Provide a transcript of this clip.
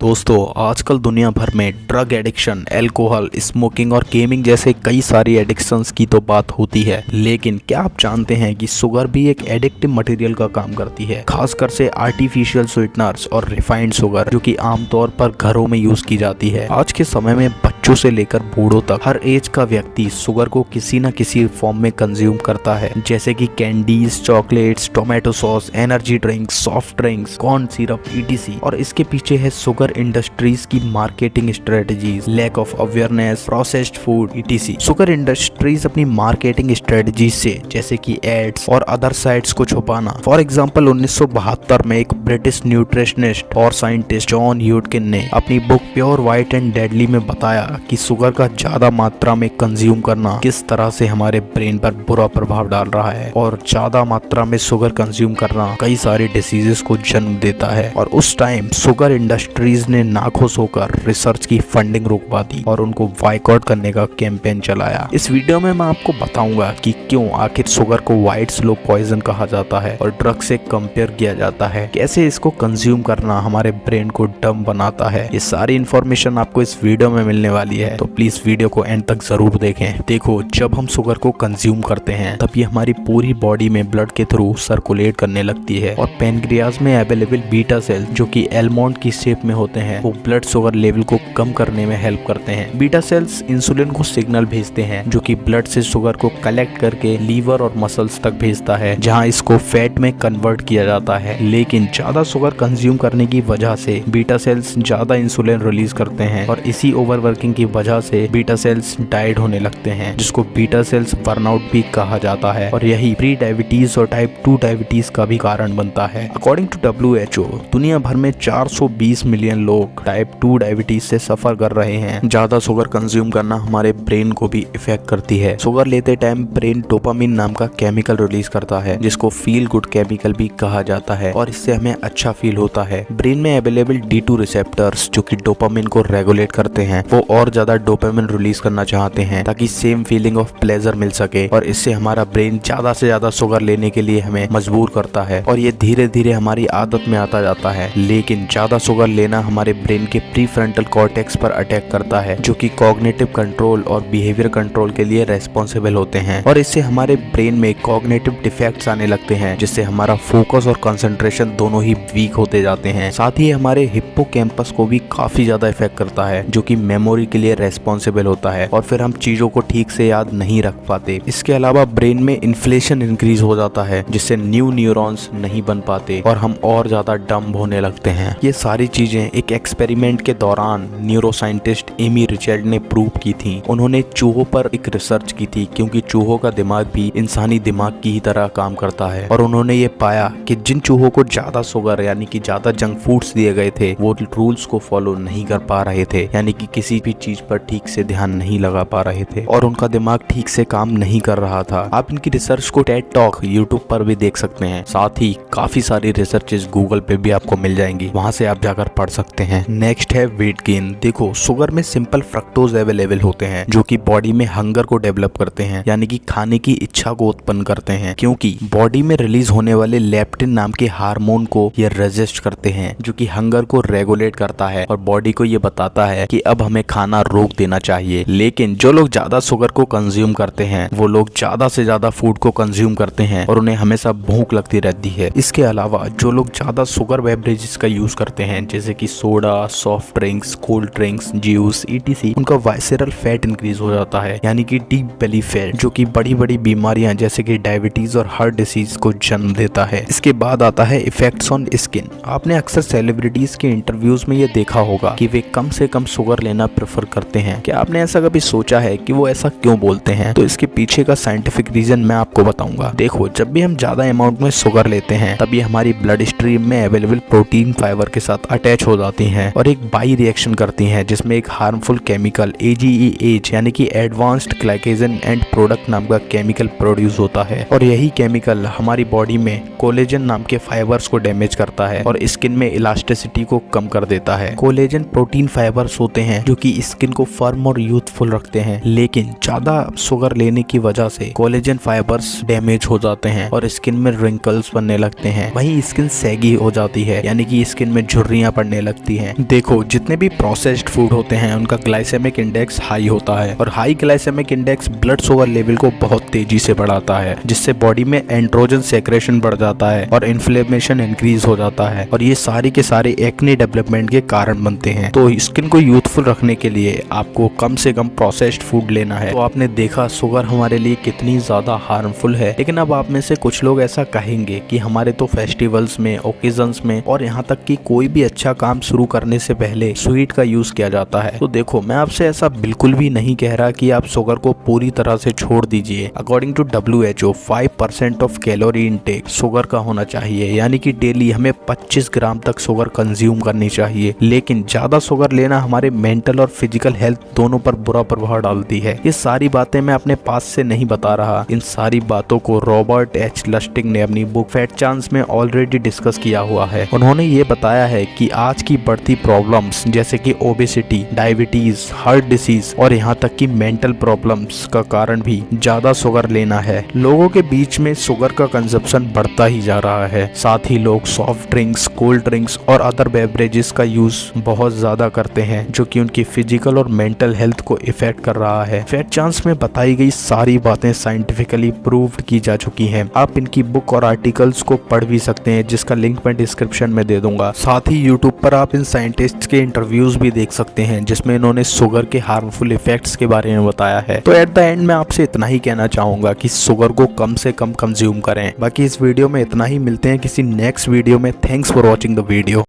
दोस्तों आजकल दुनिया भर में ड्रग एडिक्शन, अल्कोहल, स्मोकिंग और गेमिंग जैसे कई सारी एडिक्शंस की तो बात होती है, लेकिन क्या आप जानते हैं कि शुगर भी एक एडिक्टिव मटेरियल का काम करती है। खासकर से आर्टिफिशियल स्वीटनर्स और रिफाइंड शुगर जो कि आमतौर पर घरों में यूज की जाती है। आज के समय में बच्चों से लेकर बूढ़ों तक हर एज का व्यक्ति शुगर को किसी न किसी फॉर्म में कंज्यूम करता है, जैसे कि candies, chocolates, tomato sauce, energy drinks, soft drinks, corn syrup ETC. और इसके पीछे है शुगर इंडस्ट्रीज की marketing strategies, lack of awareness, processed food ETC. Sugar industries अपनी मार्केटिंग स्ट्रेटजीज से जैसे कि एड्स और अदर साइट्स को छुपाना। फॉर एग्जांपल 1972 में एक ब्रिटिश न्यूट्रिशनिस्ट और साइंटिस्ट जॉन ह्यूटकिन ने अपनी book pure white and deadly में बताया कि शुगर का ज्यादा मात्रा में कंज्यूम करना किस तरह से हमारे ब्रेन पर बुरा प्रभाव डाल रहा है, और ज्यादा मात्रा में शुगर कंज्यूम करना कई सारे डिसीजेस को जन्म देता है। और उस टाइम शुगर इंडस्ट्रीज ने नाखुश होकर रिसर्च की फंडिंग रुकवा दी और उनको बाइकआउट करने का कैंपेन चलाया। इस वीडियो में मैं आपको बताऊंगा कि क्यों आखिर शुगर को व्हाइट स्लो पॉइजन कहा जाता है और ड्रग से कंपेयर किया जाता है, कैसे इसको कंज्यूम करना हमारे ब्रेन को डम बनाता है। ये सारी इन्फॉर्मेशन आपको इस वीडियो में मिलने वाली है, तो प्लीज वीडियो को एंड तक जरूर देखें। देखो, जब हम शुगर को कंज्यूम करते हैं तब ये हमारी पूरी बॉडी में ब्लड के थ्रू सर्कुलेट करने लगती है और पेनक्रियाज में अवेलेबल बीटा सेल जो कि एलमोंड की शेप में होते हैं वो ब्लड शुगर लेवल को कम करने में हेल्प करते हैं। बीटा सेल्स इंसुलिन को सिग्नल भेजते हैं जो कि ब्लड से शुगर को कलेक्ट करके लीवर और मसल्स तक भेजता है, जहां इसको फैट में कन्वर्ट किया जाता है। लेकिन ज्यादा शुगर कंज्यूम करने की वजह से बीटा सेल्स ज्यादा इंसुलिन रिलीज करते हैं और इसी ओवरवर्किंग की वजह से बीटा सेल्स डाइड होने लगते हैं, जिसको बीटा सेल्स बर्नआउट भी कहा जाता है। और यही प्री डायबिटीज और टाइप 2 डायबिटीज का भी कारण बनता है। अकॉर्डिंग टू WHO दुनिया भर में 420 मिलियन लोग टाइप 2 डायबिटीज से सफर कर रहे हैं। ज्यादा शुगर कंज्यूम करना हमारे ब्रेन को भी इफेक्ट करती है। शुगर लेते टाइम ब्रेन डोपामिन नाम का केमिकल रिलीज करता है, जिसको फील गुड केमिकल भी कहा जाता है, और इससे हमें अच्छा फील होता है। ब्रेन में अवेलेबल D2 रिसेप्टर्स जो कि डोपामिन को रेगुलेट करते हैं, वो और ज्यादा डोपामिन रिलीज करना चाहते हैं ताकि सेम फीलिंग ऑफ प्लेजर मिल सके, और इससे हमारा ब्रेन ज्यादा से ज्यादा शुगर लेने के लिए हमें मजबूर करता है और ये धीरे धीरे हमारी आदत में आता जाता है। लेकिन ज्यादा शुगर लेना हमारे ब्रेन के प्रीफ्रंटल कॉर्टेक्स पर अटैक करता है जो कि कॉग्निटिव कंट्रोल और बिहेवियर कंट्रोल के लिए रेस्पॉन्सिबल होते हैं, और इससे हमारे ब्रेन में कॉग्निटिव डिफेक्ट्स आने लगते हैं, जिससे हमारा फोकस और कंसंट्रेशन दोनों ही वीक होते जाते हैं। साथ ही हमारे हिप्पोकैम्पस को भी काफी ज्यादा इफेक्ट करता है जो कि मेमोरी के लिए रेस्पॉन्सिबल होता है, और फिर हम चीजों को ठीक से याद नहीं रख पाते। इसके अलावा ब्रेन में इन्फ्लेशन इंक्रीज हो जाता है जिससे न्यू न्यूरॉन्स नहीं बन पाते और हम और ज्यादा डम्ब होने लगते हैं। ये सारी चीजें एक एक्सपेरिमेंट के दौरान न्यूरोसाइंटिस्ट एमी रिचर्ड ने प्रूव की थी। उन्होंने चूहों पर एक रिसर्च की थी, क्योंकि चूहों का दिमाग भी इंसानी दिमाग की ही तरह काम करता है, और उन्होंने ये पाया कि जिन चूहों को ज्यादा शुगर यानी कि ज्यादा जंक फूड्स दिए गए थे वो रूल्स को फॉलो नहीं कर पा रहे थे, यानी कि किसी भी चीज पर ठीक से ध्यान नहीं लगा पा रहे थे और उनका दिमाग ठीक से काम नहीं कर रहा था। आप इनकी रिसर्च को टेड टॉक यूट्यूब पर भी देख सकते हैं। साथ ही काफी सारी रिसर्चेस गूगल पे भी आपको मिल जाएंगी, वहां से आप जाकर पढ़ सकते हैं। नेक्स्ट है वेट गेन। देखो, शुगर में सिंपल फ्रक्टोज अवेलेबल होते हैं जो कि बॉडी में हंगर को डेवलप करते हैं, यानी कि खाने की इच्छा को उत्पन्न करते हैं, क्योंकि बॉडी में रिलीज होने वाले लेप्टिन नाम के हार्मोन को ये रेजिस्ट करते हैं जो कि हंगर को रेगुलेट करता है और बॉडी को ये बताता है कि अब हमें खाना रोक देना चाहिए। लेकिन जो लोग ज्यादा शुगर को कंज्यूम करते हैं वो लोग ज्यादा से ज्यादा फूड को कंज्यूम करते हैं और उन्हें हमेशा भूख लगती रहती है। इसके अलावा जो लोग ज्यादा शुगर बेवरेजेस का यूज करते हैं जैसे कि soda, soft drinks, cold drinks, juice etc, उनका वाइसेरल फैट इंक्रीज हो जाता है, यानी कि डीप बेली फैट, जो कि बड़ी बड़ी बीमारियां जैसे कि डायबिटीज और हार्ट डिसीज को जन्म देता है। इसके बाद आता है इफेक्ट्स ऑन स्किन। आपने अक्सर सेलिब्रिटीज के इंटरव्यूज में ये देखा होगा कि वे कम से कम शुगर लेना प्रेफर करते हैं। क्या आपने ऐसा कभी सोचा है कि वो ऐसा क्यों बोलते हैं? तो इसके पीछे का साइंटिफिक रीजन मैं आपको बताऊंगा। देखो, जब भी हम ज्यादा अमाउंट में शुगर लेते हैं तब ये हमारी ब्लड स्ट्रीम में अवेलेबल प्रोटीन फाइबर के साथ अटैच हो जाती हैं और एक बाई रिएक्शन करती हैं, जिसमें एक हार्मफुल केमिकल AGEH यानी कि एडवांस्ड ग्लाइकेजन एंड प्रोडक्ट नाम का केमिकल प्रोड्यूस होता है, और यही केमिकल हमारी बॉडी में कोलेजन नाम के फाइबर्स को डैमेज करता है और स्किन में इलास्टिसिटी को कम कर देता है। कोलेजन प्रोटीन फाइबर्स होते हैं जो कि स्किन को फर्म और यूथफुल रखते हैं, लेकिन ज्यादा शुगर लेने की वजह से कोलेजन फाइबर्स डैमेज हो जाते हैं और स्किन में रिंकल्स बनने लगते हैं। वहीं स्किन सैगी हो जाती है, यानी कि स्किन में झुर्रियां पड़ने लगती हैं। देखो, जितने भी प्रोसेस्ड फूड होते हैं उनका ग्लाइसेमिक इंडेक्स हाई होता है और high glycemic index blood sugar level को बहुत तेजी से बढ़ाता है, जिससे बॉडी में एंड्रोजन सेक्रेशन बढ़ जाता है और इन्फ्लेमेशन इंक्रीज हो जाता है और ये सारी के सारे एक्ने डेवलपमेंट के कारण बनते हैं। तो स्किन को यूथफुल रखने के लिए आपको कम से कम प्रोसेस्ड फूड लेना है। तो आपने देखा शुगर हमारे लिए कितनी ज्यादा हार्मफुल है, लेकिन अब आप में से कुछ लोग ऐसा कहेंगे कि हमारे तो फेस्टिवल्स में, ओकेजन्स में और यहाँ तक कि कोई भी अच्छा काम शुरू करने से पहले स्वीट का यूज किया जाता है। तो देखो, मैं आपसे ऐसा बिल्कुल भी नहीं कह रहा कि आप शुगर को पूरी तरह से छोड़ दीजिए। According to WHO 5% of calorie intake sugar का होना चाहिए, यानी कि डेली हमें 25 ग्राम तक शुगर कंज्यूम करनी चाहिए। लेकिन ज्यादा शुगर लेना हमारे मेंटल और फिजिकल हेल्थ दोनों पर बुरा प्रभाव डालती है। ये सारी बातें मैं अपने पास से नहीं बता रहा, इन सारी बातों को रॉबर्ट एच लस्टिग ने अपनी बुक फैट चांस में ऑलरेडी डिस्कस किया हुआ है। उन्होंने ये बताया है कि आज की बढ़ती प्रॉब्लम्स जैसे कि ओबेसिटी, डायबिटीज, हार्ट डिसीज और यहाँ तक कि मेंटल प्रॉब्लम्स का कारण भी ज्यादा शुगर लेना है। लोगों के बीच में शुगर का कंजप्शन बढ़ता ही जा रहा है। साथ ही लोग सॉफ्ट ड्रिंक्स, कोल्ड ड्रिंक्स और अदर बेवरेजेस का यूज बहुत ज्यादा करते हैं, जो कि उनकी फिजिकल और मेंटल हेल्थ को इफेक्ट कर रहा है। फैट चांस में बताई गई सारी बातें साइंटिफिकली प्रूव्ड की जा चुकी हैं। आप इनकी बुक और आर्टिकल्स को पढ़ भी सकते हैं, जिसका लिंक मैं डिस्क्रिप्शन में दे दूंगा। साथ ही यूट्यूब पर आप इन साइंटिस्ट्स के इंटरव्यूज भी देख सकते हैं, जिसमें इन्होंने शुगर के हार्मफुल इफेक्ट्स के बारे में बताया है। तो एट द एंड मैं आपसे इतना ही कहना चाहूंगा कि शुगर को कम से कम कंज्यूम करें। बाकी इस वीडियो में इतना ही, मिलते हैं किसी नेक्स्ट वीडियो में। Thanks for watching the video.